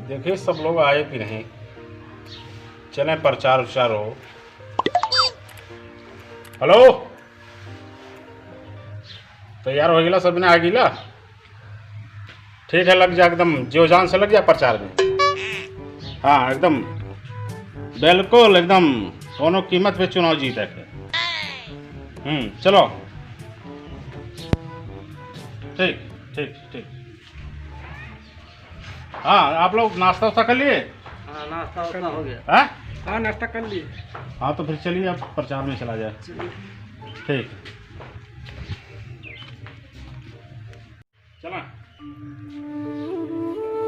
देखिए सब लोग आए कि नहीं, चलें प्रचार उचार हो। हेलो, तैयार हो गया सब ने आ गिला? ठीक है, लग जा एकदम जो जान से लग जा प्रचार में। हाँ एकदम बिल्कुल एकदम दोनों कीमत पे चुनाव जीते के। चलो ठीक ठीक ठीक। हाँ आप लोग नाश्ता वास्ता कर लिए? हाँ नाश्ता वास्ता हो गया। हाँ हाँ नाश्ता कर लिए। हाँ तो फिर चलिए अब प्रचार में चला जाए। ठीक चला।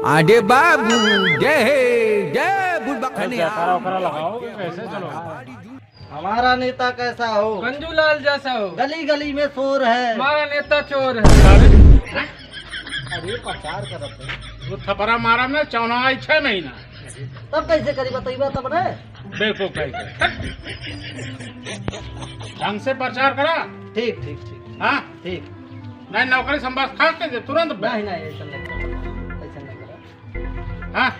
आडे बाबू जय जयकारा वकारा लगाओ कैसे? चलो। हमारा नेता कैसा हो? गंजूलाल जैसा हो। गली गली में शोर है। हमारा नेता चोर है। अरे प्रचार करते हैं। वो थपरा मारा में 6 महीना तब कैसे करी बताइए तब ने। देखो कैसे ढंग से प्रचार करा। ठीक ठीक ठीक। हाँ ठीक। नहीं नौकरी संभाल खास के दे तुरंत। नहीं नहीं ऐसा नहीं करा, ऐसा नहीं करा। हाँ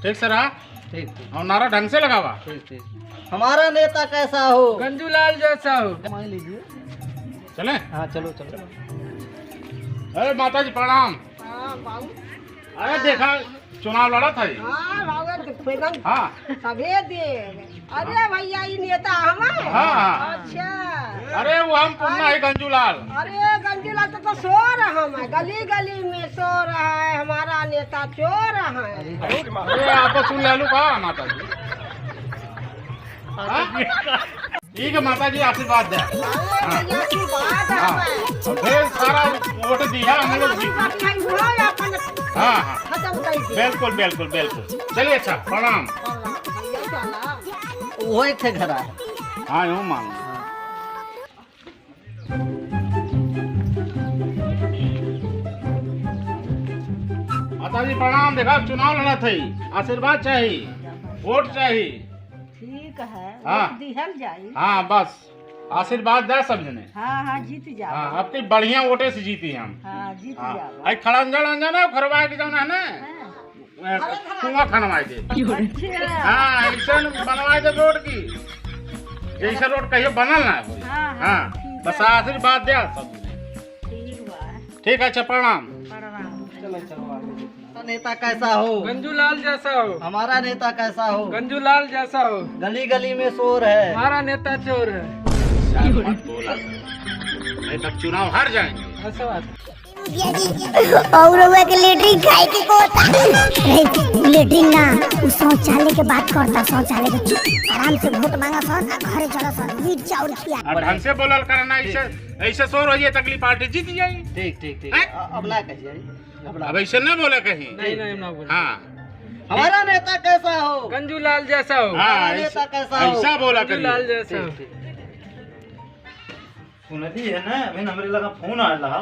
ठीक से रहा। ठीक ठीक और नारा ढंग से लगावा। ठीक ठीक। हमारा नेता कैसा हो? गंजूलाल जैसा हो। मान लीजिए। चले। हाँ चलो चलो। अरे माता जी प्रणाम। अरे देखा चुनाव लड़ा था ये। हाँ सभे दे। अरे भैया ये नेता हमारे। हाँ। अच्छा। अरे वो हम पुन्ना है गंजूलाल। अरे गंजूलाल तो शोर हम है, गली गली में शोर है, हमारा नेता चोर है। अरे आप सुन ले लू का माता जी। हाँ? ठीक है माता जी आशीर्वाद दे। अरे भैया की बात है। ढेर सारा वोट दिया हम लोग जी। हाँ हाँ खत्म कर दिया। बिल्कुल बिल्कुल बिल्कुल। चलिए अच्छा प्रणाम। भैया चला। वो एक थे घर है। हाँ यूँ मांग। माता जी प्रणाम। देखा चुनाव लड़ा थी, आशीर्वाद चाहिए, वोट चाहिए। ठीक है। हाँ। वोट दिहल जाई। हाँ बस आशीर्वाद दे सब जने। हाँ हाँ जीत जाओ। हाँ आपकी बढ़िया वोटे से जीती हम। हाँ जीत हाँ जाओ। आई खड़ा अंजन है खरवा के जाना है ना कुआं खनवाए दे। अच्छा। हाँ ऐसा बनवाए दे रोड की, जैसा रोड कहियो बनल ना कोई। हाँ, हाँ ठीक बस है। आशीर्वाद दे सब जने। ठीक बा। ठीक है अच्छा प्रणाम। प्रणाम। चलो चलो आगे। तो नेता कैसा हो? गंजूलाल जैसा हो। हमारा नेता कैसा हो? गंजूलाल जैसा हो। गली गली में शोर है। हमारा नेता चोर है। मत बोला नहीं तब चुनाव हार जाएंगे। ऐसा बात है। और वो के लेटरिंग खाए के कोता लेटरिंग ना उ शौचालय के बात करता। शौचालय के आराम से वोट मांगा सन घरे चला सन मीट चाउर खिया। और ढंग से बोलल करना। ऐसे ऐसे शोर हो जाए तकली पार्टी जीत जाए। ठीक ठीक ठीक। हैं? अब ना कहिए। अब ऐसे न बोले कहीं। नहीं नहीं ना बोल। हाँ हमारा नेता कैसा हो? गंजूलाल जैसा हो। हाँ हमारा नेता कैसा हो? ऐसा बोला गंजूलाल करिए। जैसा हो। सुनती है ना अभी हमरे लगा फोन आया रहा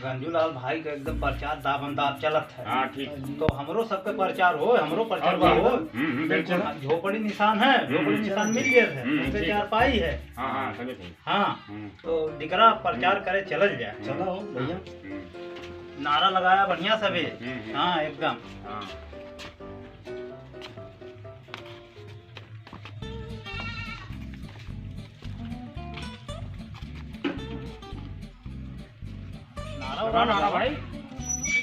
गंजूलाल भाई का एकदम प्रचार दाबंदाब चलत है। हाँ ठीक। तो हमरो सबके प्रचार हो, हमरो प्रचार हो। बिल्कुल। झोपड़ी निशान है, झोपड़ी निशान मिल गया है, ठीक। उससे 4 पाई है। हाँ हाँ सभी ठीक। हाँ तो दिकरा प्रचार करे चलल जाए। चलो भैया। नारा लगाया बढ़िया सभी। हाँ एकदम। हाँ नारा भाई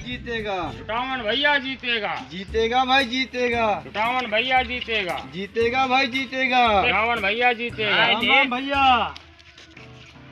जीतेगा। जुटावन भैया जीतेगा। जीतेगा भाई जीतेगा। जुटावन भैया जीतेगा। जीतेगा भाई जीतेगा। जुटावन भैया जीतेगा। राम भैया।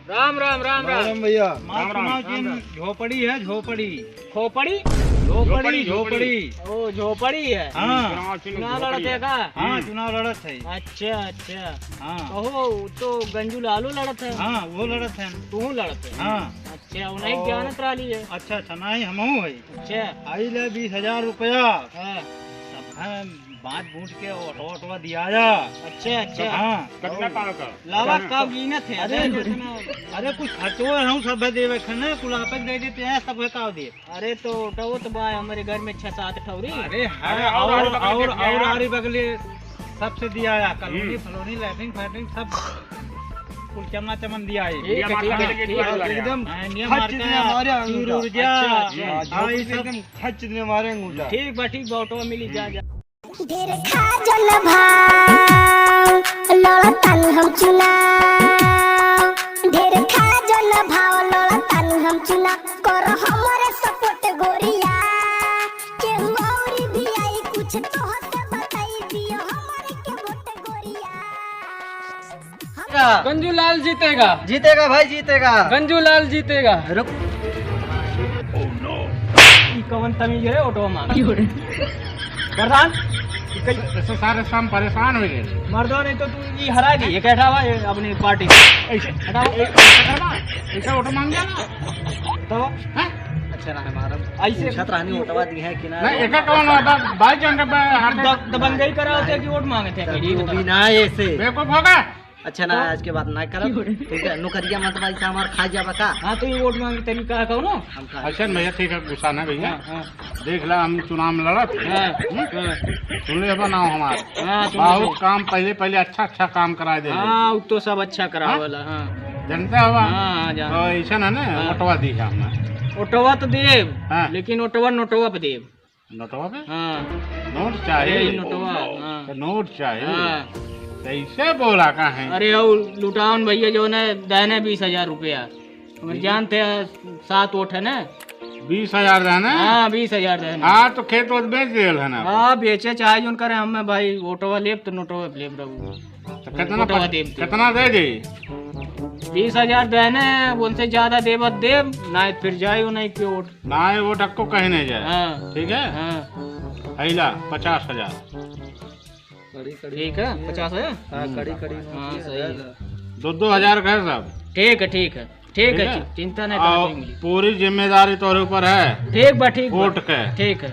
राम राम राम राम। भैया। राम राम, चुनाव चिन्ह झोपड़ी है, झोपड़ी खोपड़ी। झोपड़ी झोपड़ी। झोपड़ी। ओ झोपड़ी है। हाँ चुनाव लड़ते का। हाँ चुनाव लड़त है। अच्छा अच्छा। हाँ ओहो तो गंजूलालू लड़त है। हाँ वो लड़त है। तू लड़ते है। हाँ अच्छा उन्हें ज्ञान त्राली है। अच्छा अच्छा नहीं हमहू है। अच्छा। आई ले 20,000 रुपया। हाँ। सब है बांट बूट के ऑटो दिया जा। अच्छा अच्छा। हाँ कितना पाल का? लावा का गिनत है। अरे अरे कुछ खर्चो हम सब देवे खने कुल आपक दे देते हैं सब का दे। अरे तो तो बा हमारे घर में 6-7 ठौरी। अरे है और आरी बगले सबसे दिया या कॉलोनी फलोनी लैट्रिन फैट्रिन सब फुल चमना चमन दिया है ठीक है, ठीक है। एकदम नियम खच मारते ने हैं मारे चूर अंगूठा। ऊर्जा हाँ, हाँ, ये झोंपड़ी सब एकदम खच ने मारे अंगूठा। ठीक बा ऑटो मिली जा ढेर खा जल भाव लड़तानी हम चुनाव ढेर खा जल भाव लड़तानी हम चुनाव कर हमरे सपोर्ट गोरिया केहू औरी भी आई कुछ तो हसे बताई दियो हमरे के वोट गोरिया। गंजूलाल जीतेगा, जीतेगा भाई जीतेगा। गंजूलाल जीतेगा। रुक ई कवन तमीज रे ऑटो मांग प्रधान ऐसे सारे शाम परेशान हो गए। मर्दों ने तो तू ये हरा दी ये कैसा हुआ ये अपनी पार्टी ऐसे हटाओ ऐसे ऑटो मांग गया ना तो हैं? अच्छा ना हमारा ऐसे छतरानी उठवा दी है कि ना नहीं एक कौन होता बाई जन के हाथ दबंगई करा होते कि वोट मांगे थे वो भी ना ऐसे बेवकूफ होगा। अच्छा ना आज के बाद ना करब ठीक है नुकरिया मत भाई से हमार खा जाबा का हाँ तो ये वोट मांगे तरीका है कहो हम खा अच्छा भैया ठीक है गुस्सा ना भैया हाँ देख ला हम चुनाव में लड़त सुन ले बनाओ हमारे हाँ बहुत काम पहले अच्छा काम करा दे हाँ वो तो सब अच्छा करा हाँ? वाला हाँ जनता हुआ हाँ जान तो ऐसा ना हाँ। मोटवा दी है हमने ऑटोवा तो देव हाँ। लेकिन ऑटोवा नोटोवा पे देव नोटवा पे हाँ नोट चाहिए यही नोटवा हाँ तो नोट चाहिए हाँ कैसे बोला का है अरे और लुटावन भैया जो है देने 20,000 रुपया हमें जानते हैं 7 वोट है ना 20,000 रहना हाँ 20,000 देने हाँ तो खेत वोट बेच दिए है ना हाँ बेचे चाहे जो करे हमें भाई ऑटोवा लेब तो नोटोवा पे लेब रहू तो कितना नोटवा देब कितना दे दी 20,000 देने उनसे ज्यादा देवत देव ना फिर जाए नहीं की वोट ना वो टक्को कहीं नहीं जाए हाँ ठीक है हाँ अला 50,000 ठीक है 50 है हाँ कड़ी हाँ सही है 2,000 का है सब ठीक है ठीक है ठीक ठीक है है? चिंता नहीं और करेंगे पूरी जिम्मेदारी तोरे ऊपर है ठीक बा ठीक बा, वोट के ठीक है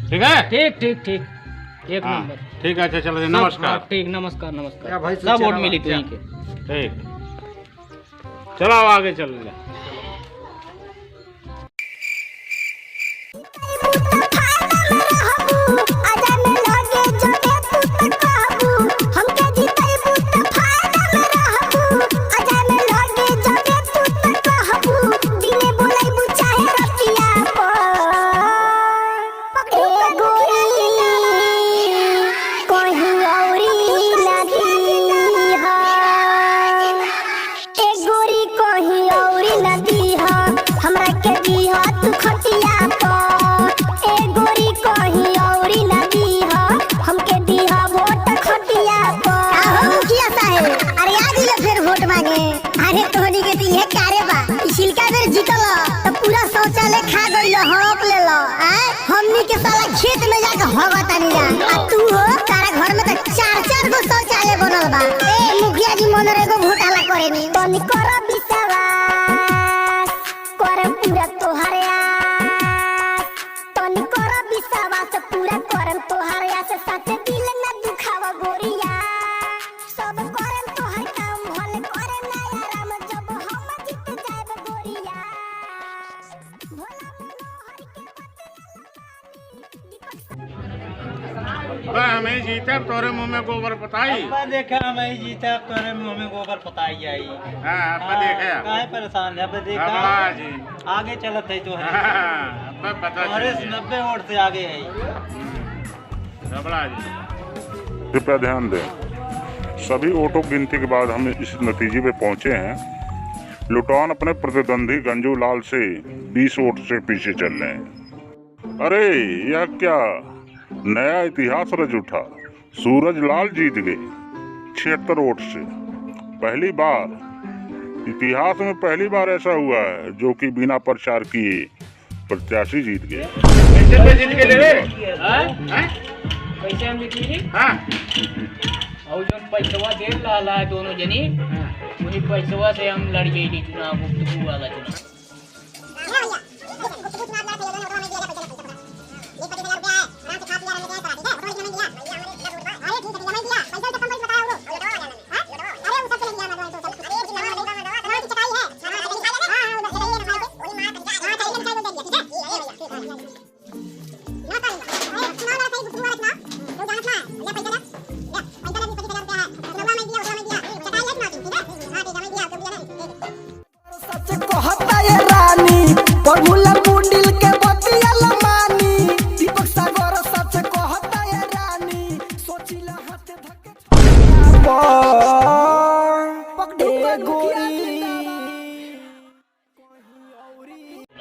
ठीक है ठीक ठीक ठीक एक हाँ नंबर ठीक है अच्छा चलो जी, सब- हाँ, नमस्कार ठीक नमस्कार नमस्कार क्या भाई, सब वोट सूचना मिली क्या? तुझी के ठीक चलो आगे चल जा हमरा के दीहा तू खटिया पर ए गोरी कहीं औरी ना दीहा हमके दीहा वोट खटिया पर आहो मुखिया साहब अरे आ दिले फिर वोट मांगे अरे तोहनी के ती है कारे बा छिलका बेर जीतल तो पूरा शौचालय खा गइल हड़प लेलो हमनी के साला खेत में जाके हगतानी जा आ तू हो तारा घर में तो 4-4 गो शौचालय बनल बा ए मुखिया जी मनरे को घोटाला करेनी तनी कर विश्वास करम पूरा तोहारे आस तनी कर विश्वास पूरा करम तोहारे आस सच दिल न दुखावा गोरिया सब करम तोहर काम भले करे ना आराम जब हम जीत जाब गोरिया भोला मनोहर के हमें जीते तोरे मुंह में गोबर पताई मैं देखा मैं जीता तोरे मुंह में गोबर पताई आई हाँ आपका देखे काहे परेशान है अब देखा हाँ जी आगे चलत है तो है हाँ, अब पता अरे चल गया। 90 वोट से आगे है रबड़ा जी कृपया ध्यान दें सभी वोटों की गिनती के बाद हम इस नतीजे पे पहुंचे हैं लुटान अपने प्रतिद्वंदी गंजू लाल से 20 वोट से पीछे चल रहे हैं। अरे यह क्या नया इतिहास रच उठा सूरज लाल जीत गए 76 वोट से पहली बार इतिहास में पहली बार ऐसा हुआ है जो कि बिना प्रचार किए प्रत्याशी जीत गए। कैसे पे जीत के ले रे हैं? कैसे हम जीती हाँ और जो पैसवा दे ला दोनों जनी वही पैसवा से हम लड़ गई चुनाव गुफ्तगू वाला चुनाव पैसा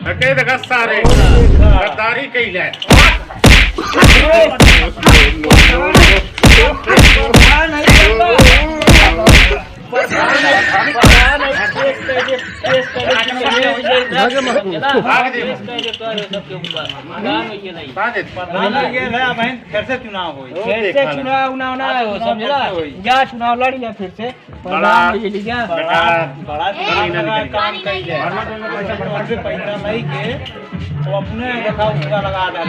हके दगा सारे गद्दारी कैले फिर से चुनाव हो फिर से चुनाव ना हो समझला जा चुनाव लड़ी ले फिर से बड़ा बड़ा काम कैले पैसा नहीं के वो अपने देखा उसका लगा दे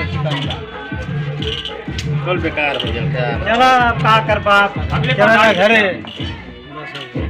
कल बेकार हो जाएगा चला का कर बाप चला घरे